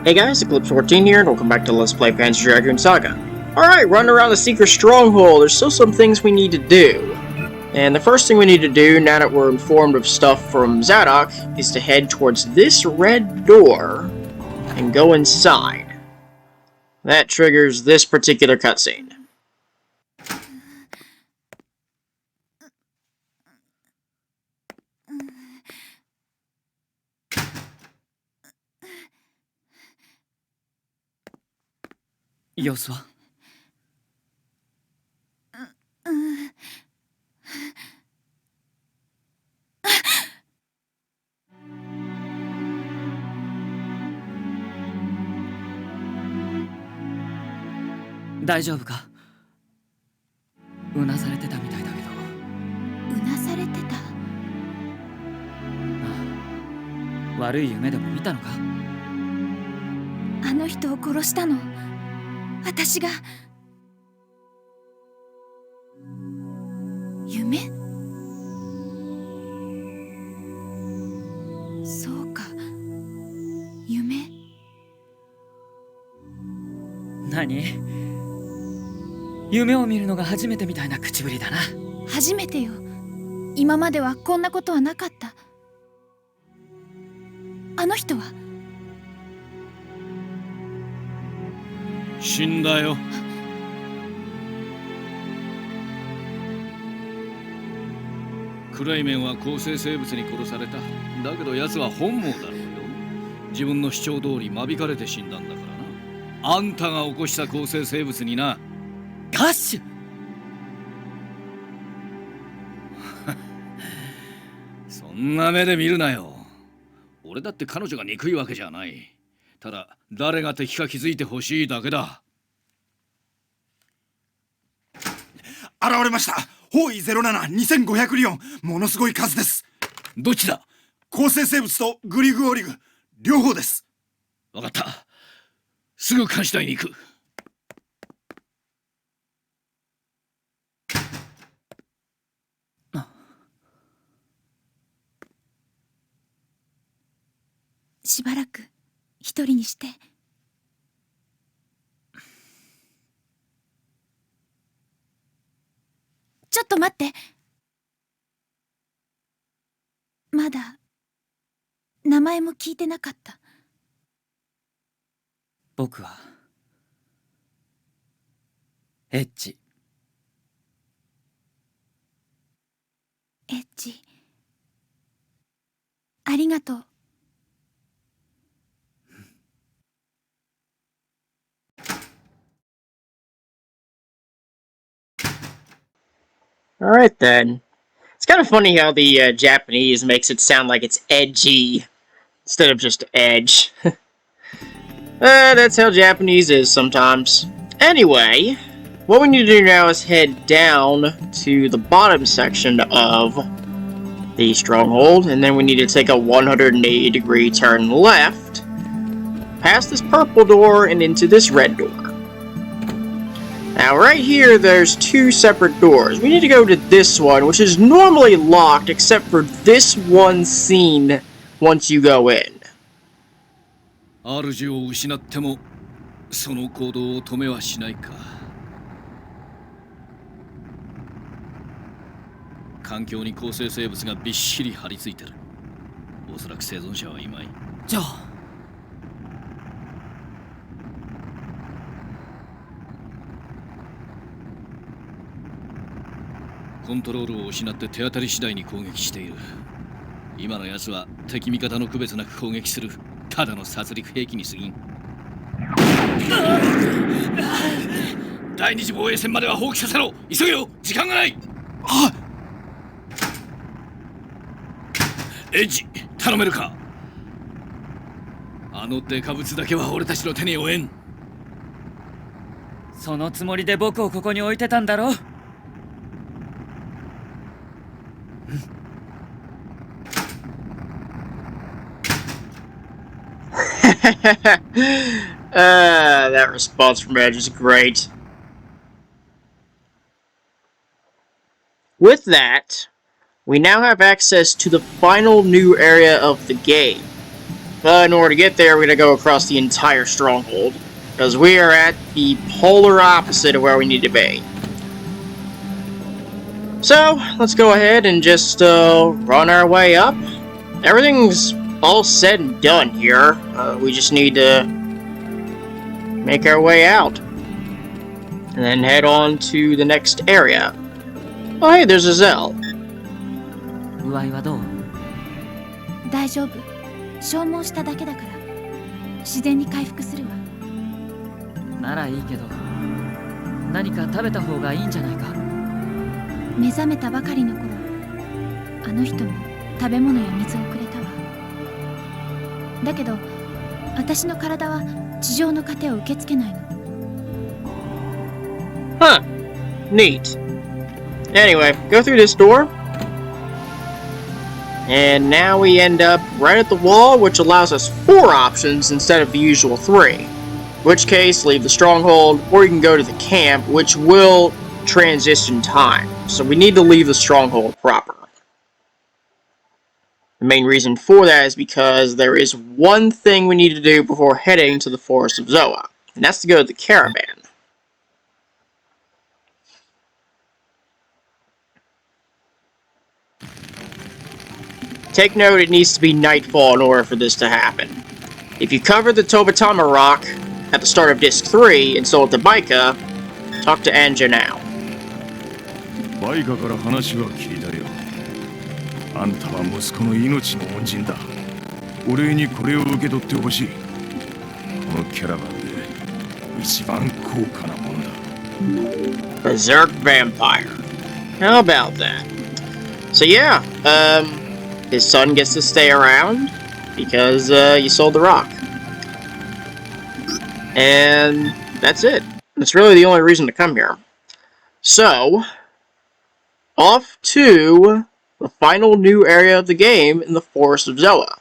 Hey guys, Eclipse14 here, and welcome back to Let's Play Panzer Dragoon Saga. Alright, running around the secret stronghold, there's still some things we need to do. And the first thing we need to do, now that we're informed of stuff from Zadok, is to head towards this red door and go inside. That triggers this particular cutscene. Yosua. 大丈夫か？うなされてたみたいだけど。うなされてた？ああ、悪い夢でも見たのか？あの人を殺したの私が。夢？そうか、夢。何？夢を見るのが初めてみたいな口ぶりだな。初めてよ。今まではこんなことはなかった。あの人は？死んだよ。暗い面は構成生物に殺された。だけど奴は本望だろうよ。自分の主張通り間引かれて死んだんだからな。あんたが起こした構成生物にな。ガッシュそんな目で見るなよ。俺だって彼女が憎いわけじゃない。ただ誰が敵か気づいてほしいだけだ。現れました。方位07-2500リオン。ものすごい数です。どっちだ？構成生物とグリグオリグ両方です。わかった。すぐ監視台に行く。しばらく一人にして。ちょっと待って。まだ名前も聞いてなかった。僕はエッジ。エッジ、ありがとう。Alright then. It's kind of funny how the Japanese makes it sound like it's edgy instead of just edge. That's how Japanese is sometimes. Anyway, what we need to do now is head down to the bottom section of the Stronghold, and then we need to take a 180-degree turn left, past this purple door and into this red door. Now, right here, there's two separate doors. We need to go to this one, which is normally locked, except for this one scene once you go in. 主を失ってもその行動を止めはしないか。環境に構成生物がびっしり張り付いてる。おそらく生存者はいまい。じゃあコントロールを失って手当たり次第に攻撃している。今の奴は敵味方の区別なく攻撃するただの殺戮兵器に過ぎん。第二次防衛線までは放棄させろ。急げよ、時間がない。あ、エッジ、頼めるか？あのデカブツだけは俺たちの手に負えん。そのつもりで僕をここに置いてたんだろう。That response from Edge is great. With that, we now have access to the final new area of the game. But in order to get there, we're going to go across the entire Stronghold. Because we are at the polar opposite of where we need to be. So, let's go ahead and just run our way up. Everything's all said and done here. We just need to make our way out. And then head on to the next area. Oh, hey, there's a Zell. 具合はどう？大丈夫。消耗しただけだから自然に回復するわ。ならいいけど、何か食べた方がいいんじゃないか？目覚めたばかりの頃、あの人も食べ物や水をくれたわ。だけど、私の体は地上の糧を受け付けないの。Huh. Neat. Anyway, go through this door. And now we end up right at the wall, which allows us 4 options instead of the usual 3. In which case, leave the Stronghold, or you can go to the camp, which will transition time. So we need to leave the Stronghold proper. The main reason for that is because there is one thing we need to do before heading to the Forest of Zoah, and that's to go to the caravan. Take note, it needs to be nightfall in order for this to happen. If you cover the Tobatama rock at the start of Disc 3 and sold to Baika, talk to Anja now. バイカから話は聞いたよ。あんたは息子の命の恩人だ。お礼にこれを受け取ってほしい。このキャラバンで一番高価なものだ。Berserk Vampire. How about that? So yeah, his son gets to stay around because you sold the rock. And that's it. That's really the only reason to come here. So, off to the final new area of the game in the Forest of Zoah.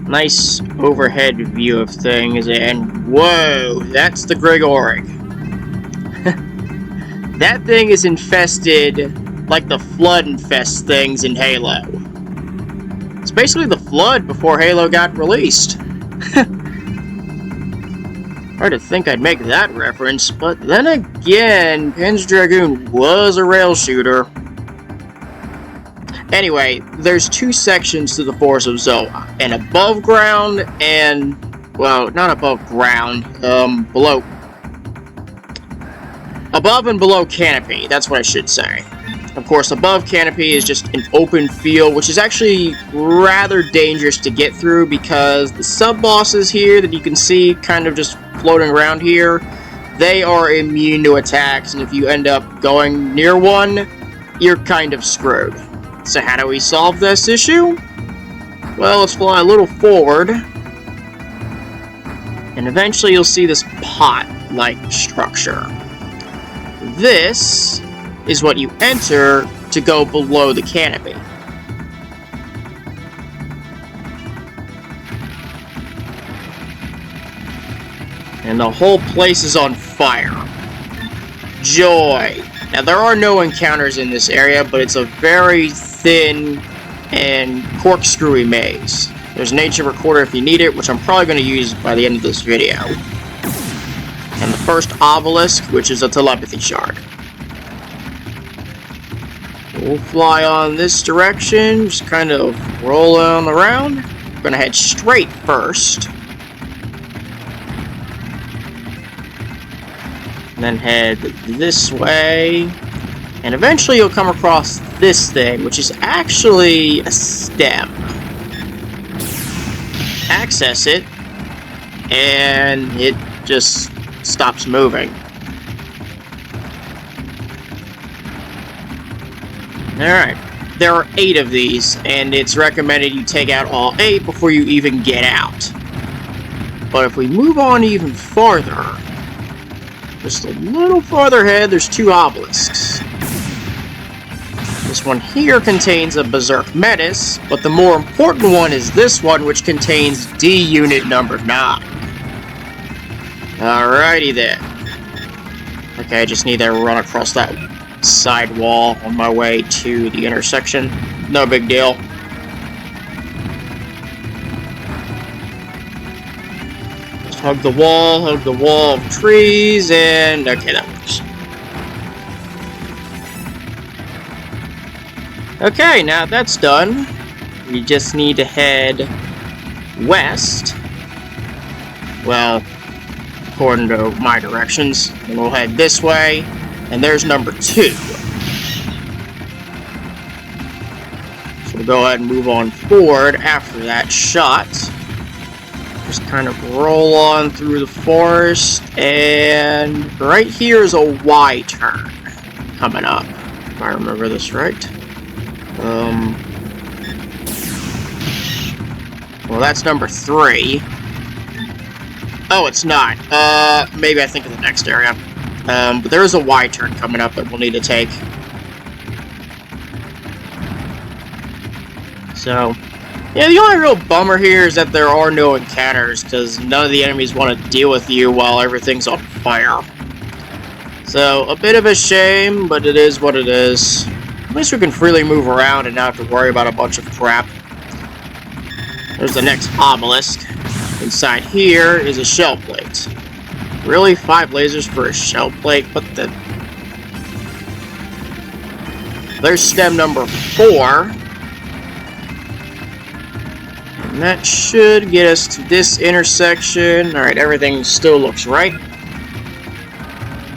Nice overhead view of things, and whoa, that's the Grigorig. That thing is infested like the Flood infests things in Halo. It's basically the Flood before Halo got released. Hard to think I'd make that reference, but then again, Panzer Dragoon was a rail shooter. Anyway, there's 2 sections to the Forest of Zoah, an above ground and, well, not above ground, below. Above and below canopy, that's what I should say. Of course, above canopy is just an open field, which is actually rather dangerous to get through because the sub-bosses here that you can see kind of just floating around here, they are immune to attacks, and if you end up going near one, you're kind of screwed. So how do we solve this issue? Well, let's fly a little forward, and eventually you'll see this pot-like structure. This is what you enter to go below the canopy. And the whole place is on fire. Joy! Now, there are no encounters in this area, but it's a very thin and corkscrewy maze. There's an ancient recorder if you need it, which I'm probably going to use by the end of this video. And the first obelisk, which is a telepathy shard. We'll fly on this direction, just kind of roll on around. We're going to head straight first. And then head this way. And eventually you'll come across this thing, which is actually a stem. Access it, and it just stops moving. Alright, there are 8 of these, and it's recommended you take out all 8 before you even get out. But if we move on even farther, just a little farther ahead, there's 2 obelisks. This one here contains a Berserk Menace, but the more important one is this one, which contains D Unit number 9. Alrighty then. Okay, I just need to run across that side wall on my way to the intersection. No big deal. Just hug the wall of trees, and okay, that works. Okay, now that's done, we just need to head west. Well, according to my directions, and we'll head this way, and there's number 2. So we'll go ahead and move on forward after that shot. Just kind of roll on through the forest, and right here is a Y turn coming up, if I remember this right. Well, that's number 3. Oh, it's not. Maybe I think of the next area. But there is a Y turn coming up that we'll need to take. So, yeah, the only real bummer here is that there are no encounters, because none of the enemies want to deal with you while everything's on fire. So, a bit of a shame, but it is what it is. At least we can freely move around and not have to worry about a bunch of crap. There's the next obelisk. Inside here is a shell plate. Really? 5 lasers for a shell plate? What the... There's stem number 4. And that should get us to this intersection. Alright, everything still looks right.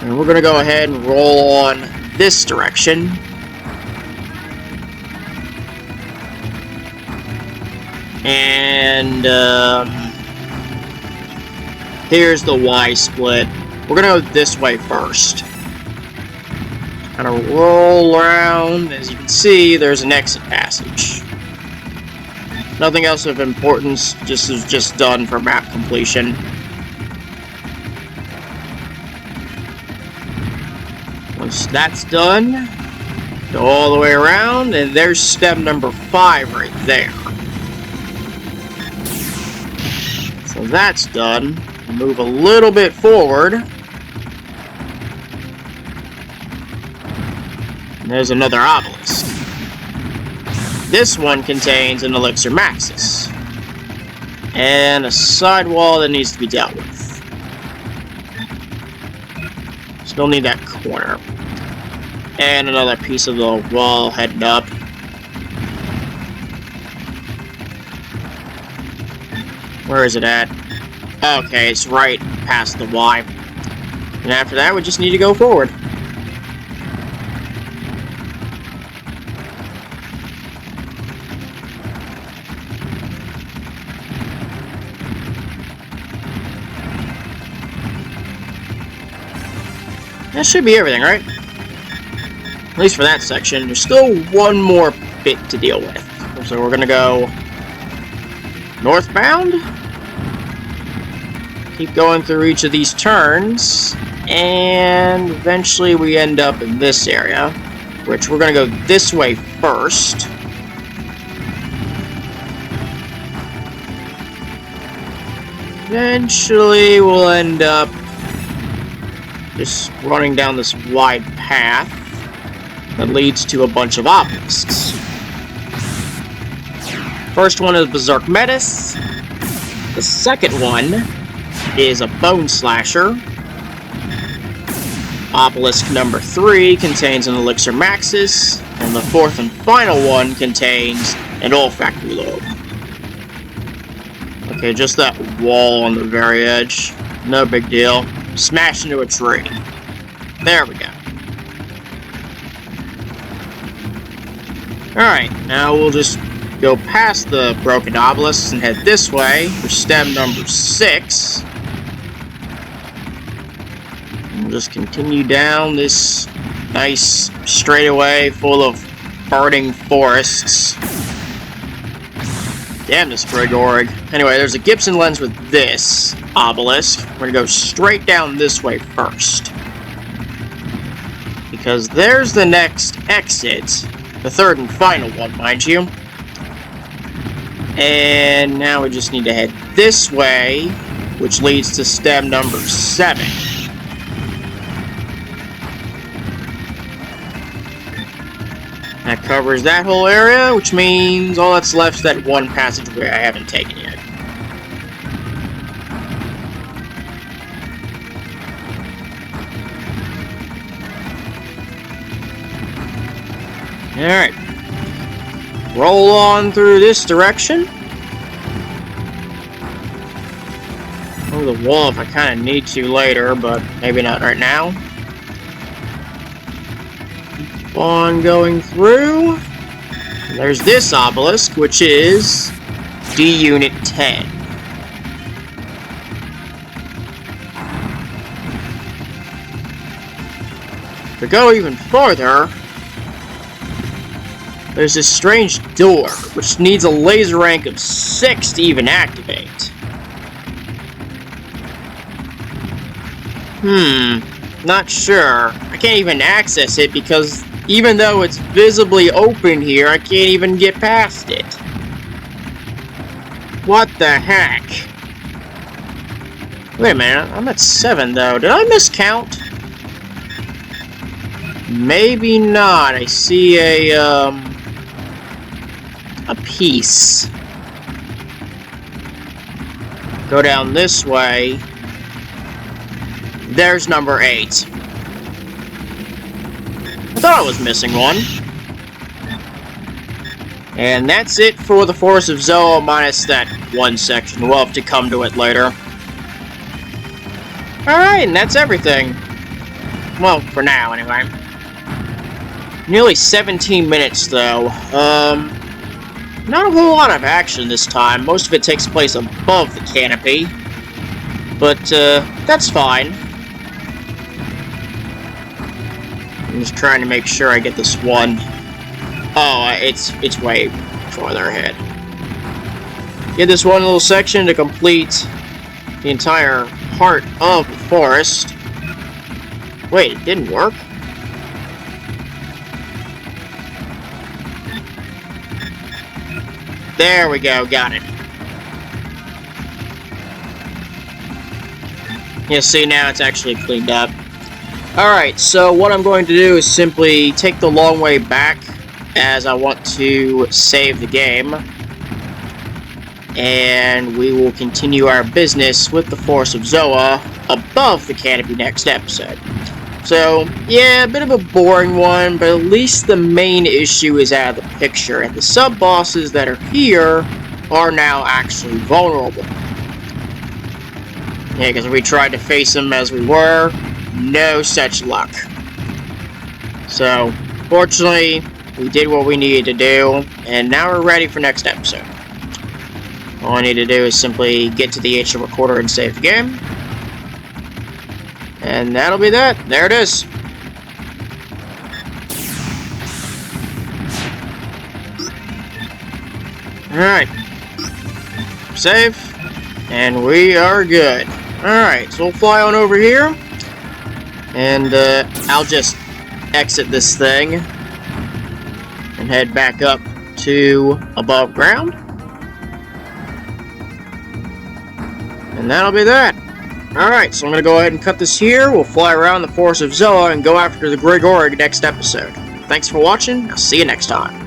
And we're gonna go ahead and roll on this direction. And, here's the Y split. We're gonna go this way first. Kind of roll around. As you can see, there's an exit passage. Nothing else of importance. This is just done for map completion. Once that's done, go all the way around, and there's stem number 5 right there. So that's done. Move a little bit forward. And there's another obelisk. This one contains an elixir maxis. And a sidewall that needs to be dealt with. Still need that corner. And another piece of the wall heading up. Where is it at? Okay, it's right past the Y. And after that, we just need to go forward. That should be everything, right? At least for that section. There's still one more bit to deal with. So we're gonna go northbound. Keep going through each of these turns, and eventually we end up in this area, which we're going to go this way first. Eventually we'll end up just running down this wide path that leads to a bunch of obelisks. First one is Berserk Metis. The second one is a Bone Slasher. Obelisk number 3 contains an Elixir Maxis, and the fourth and final one contains an Olfactory Lobe. Okay, just that wall on the very edge. No big deal. Smash into a tree. There we go. Alright, now we'll just go past the broken obelisks and head this way for stem number 6. We'll just continue down this nice straightaway full of burning forests. Damn this Grigorg. Anyway, there's a Gibson lens with this obelisk. We're gonna go straight down this way first, because there's the next exit. The third and final one, mind you. And now we just need to head this way which leads to stem number 7. That covers that whole area, which means all that's left is that one passageway I haven't taken yet. Alright. Roll on through this direction. Over the wall if I kind of need to later, but maybe not right now. Keep on going through. And there's this obelisk, which is D Unit 10. To go even farther, there's this strange door, which needs a laser rank of 6 to even activate. Not sure. I can't even access it because even though it's visibly open here, I can't even get past it. What the heck? Wait a minute, I'm at 7 though. Did I miscount? Maybe not. I see a piece. Go down this way. There's number 8. I thought I was missing one. And that's it for the Forest of Zoah, minus that one section. We'll have to come to it later. Alright, and that's everything. Well, for now, anyway. Nearly 17 minutes, though. Not a whole lot of action this time. Most of it takes place above the canopy. But, that's fine. I'm just trying to make sure I get this one. Oh, it's way farther ahead. Get this one little section to complete the entire heart of the forest. Wait, it didn't work? There we go, got it. Yeah, see, now it's actually cleaned up. Alright, so what I'm going to do is simply take the long way back, as I want to save the game. And we will continue our business with the Forest of Zoah above the canopy next episode. So, yeah, a bit of a boring one, but at least the main issue is out of the picture, and the sub-bosses that are here are now actually vulnerable. Yeah, because we tried to face them as we were, no such luck. So, fortunately, we did what we needed to do, and now we're ready for next episode. All I need to do is simply get to the HM recorder and save the game. And that'll be that. There it is. Alright. Save. And we are good. Alright, so we'll fly on over here. And I'll just exit this thing. And head back up to above ground. And that'll be that. Alright, so I'm going to go ahead and cut this here. We'll fly around the Forest of Zoah and go after the Grigorg next episode. Thanks for watching. I'll see you next time.